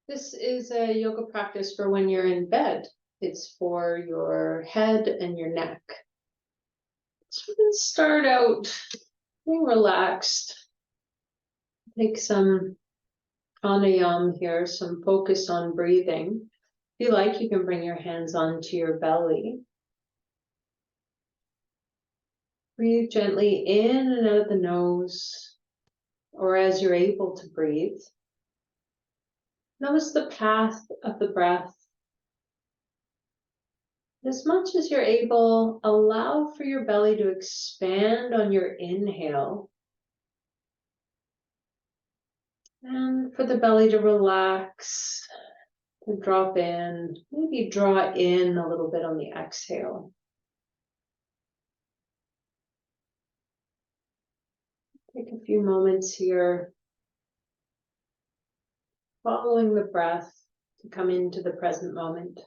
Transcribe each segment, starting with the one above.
This is a yoga practice for when you're in bed. It's for your head and your neck. So we're going to start out being relaxed. Take some pranayama here, some focus on breathing. If you like, you can bring your hands onto your belly. Breathe gently in and out of the nose, or as you're able to breathe. Notice the path of the breath. As much as you're able, allow for your belly to expand on your inhale. And for the belly to relax, to drop in, maybe draw in a little bit on the exhale. Take a few moments here, following the breath to come into the present moment.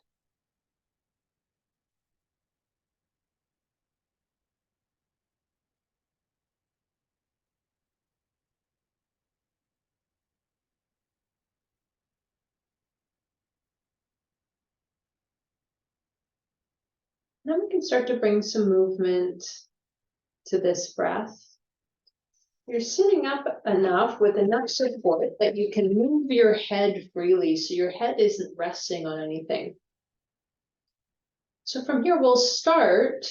Now we can start to bring some movement to this breath. You're sitting up enough with enough support that you can move your head freely, so your head isn't resting on anything. So from here, we'll start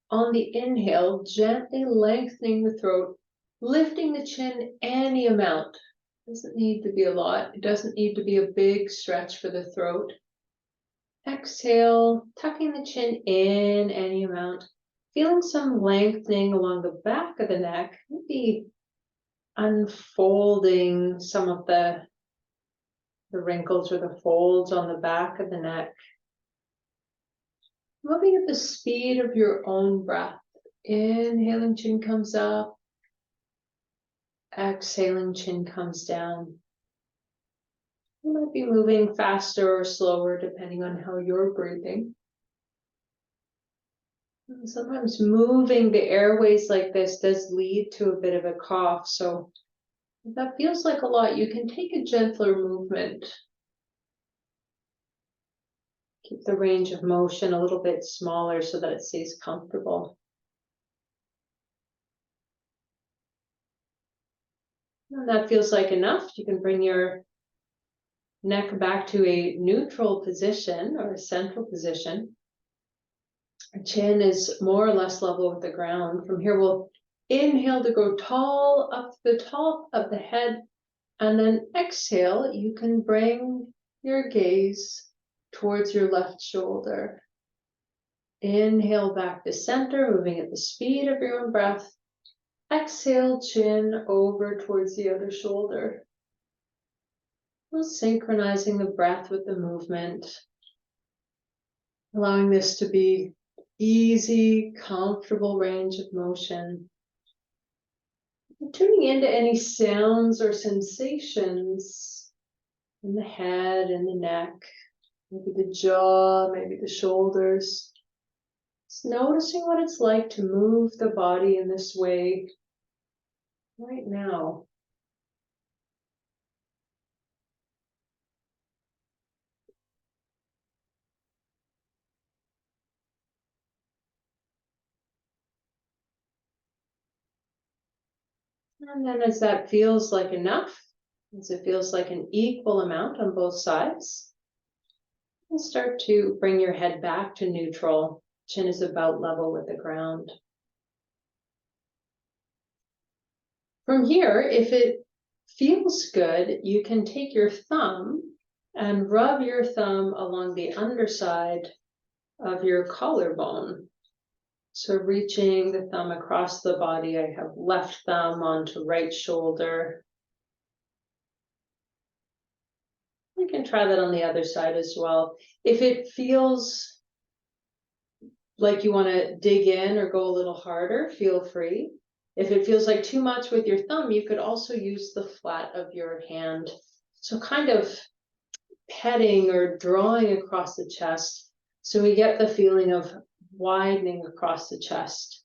on the inhale, gently lengthening the throat, lifting the chin any amount. It doesn't need to be a lot. It doesn't need to be a big stretch for the throat. Exhale, tucking the chin in any amount, feeling some lengthening along the back of the neck, maybe unfolding some of the wrinkles or the folds on the back of the neck. Moving at the speed of your own breath. Inhaling, chin comes up. Exhaling, chin comes down. You might be moving faster or slower depending on how you're breathing. And sometimes moving the airways like this does lead to a bit of a cough. So if that feels like a lot, you can take a gentler movement. Keep the range of motion a little bit smaller so that it stays comfortable. And that feels like enough. You can bring your neck back to a neutral position or a central position. Our chin is more or less level with the ground. From here, we'll inhale to go tall up to the top of the head, and then exhale. You can bring your gaze towards your left shoulder. Inhale back to center, moving at the speed of your own breath. Exhale, chin over towards the other shoulder. We'll synchronizing the breath with the movement, allowing this to be easy, comfortable range of motion. Tuning into any sounds or sensations in the head and the neck, maybe the jaw, maybe the shoulders. Just noticing what it's like to move the body in this way right now. And then as that feels like enough, as it feels like an equal amount on both sides, and start to bring your head back to neutral. Chin is about level with the ground. From here, if it feels good, you can take your thumb and rub your thumb along the underside of your collarbone. So reaching the thumb across the body, I have left thumb onto right shoulder. You can try that on the other side as well. If it feels like you want to dig in or go a little harder, feel free. If it feels like too much with your thumb, you could also use the flat of your hand. So kind of petting or drawing across the chest. So we get the feeling of widening across the chest.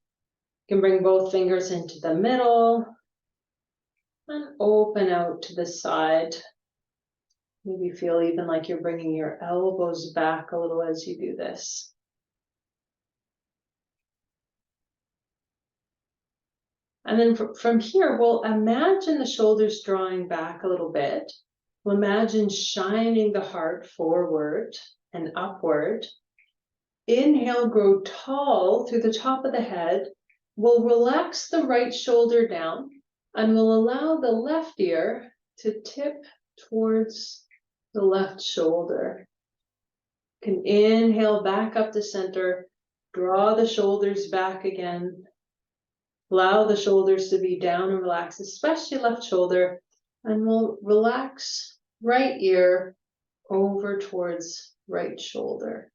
You can bring both fingers into the middle and open out to the side. Maybe feel even like you're bringing your elbows back a little as you do this. And then from here, we'll imagine the shoulders drawing back a little bit. We'll imagine shining the heart forward and upward. Inhale, grow tall through the top of the head. We'll relax the right shoulder down and we'll allow the left ear to tip towards the left shoulder. You can inhale back up to center, draw the shoulders back again. Allow the shoulders to be down and relaxed, especially left shoulder, and we'll relax right ear over towards right shoulder.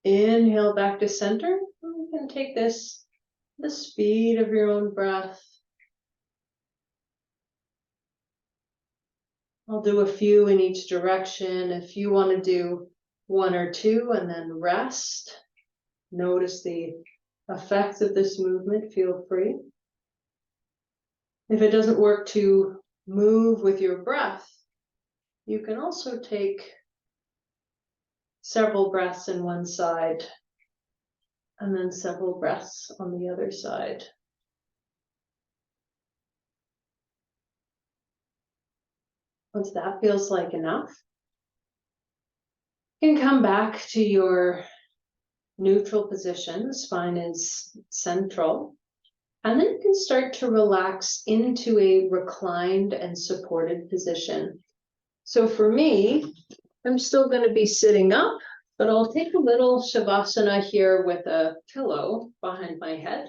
Inhale back to center. You can take this the speed of your own breath. I'll do a few in each direction. If you want to do one or two and then rest, notice the effects of this movement, feel free. If it doesn't work to move with your breath, you can also take several breaths in one side and then several breaths on the other side. Once that feels like enough, you can come back to your neutral position. Spine is central. And then you can start to relax into a reclined and supported position. So for me, I'm still going to be sitting up, but I'll take a little Savasana here with a pillow behind my head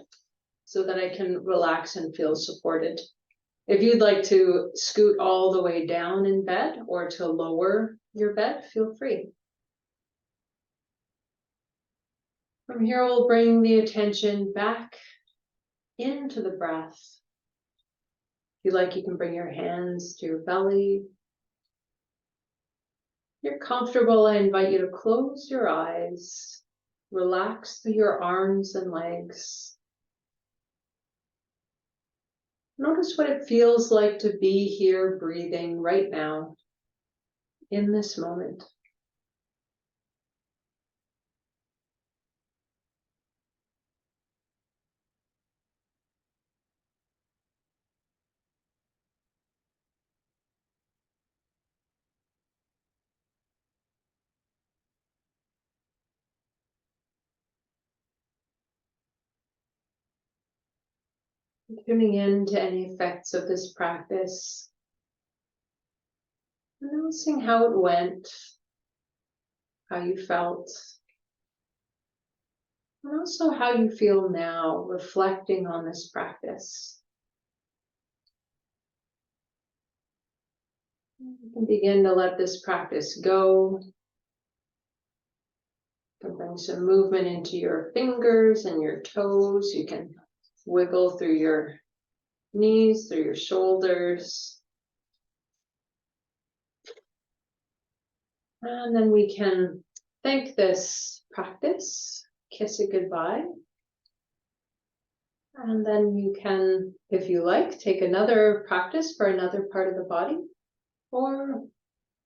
so that I can relax and feel supported. If you'd like to scoot all the way down in bed or to lower your bed, feel free. From here, we'll bring the attention back into the breath. If you like, you can bring your hands to your belly. If you're comfortable, I invite you to close your eyes, relax through your arms and legs. Notice what it feels like to be here breathing right now, in this moment. Tuning in to any effects of this practice. Noticing how it went, how you felt, and also how you feel now, reflecting on this practice. You can begin to let this practice go. You can bring some movement into your fingers and your toes. You can wiggle through your knees, through your shoulders. And then we can thank this practice, kiss it goodbye. And then you can, if you like, take another practice for another part of the body, or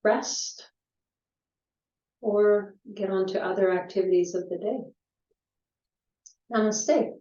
rest, or get on to other activities of the day. Namaste.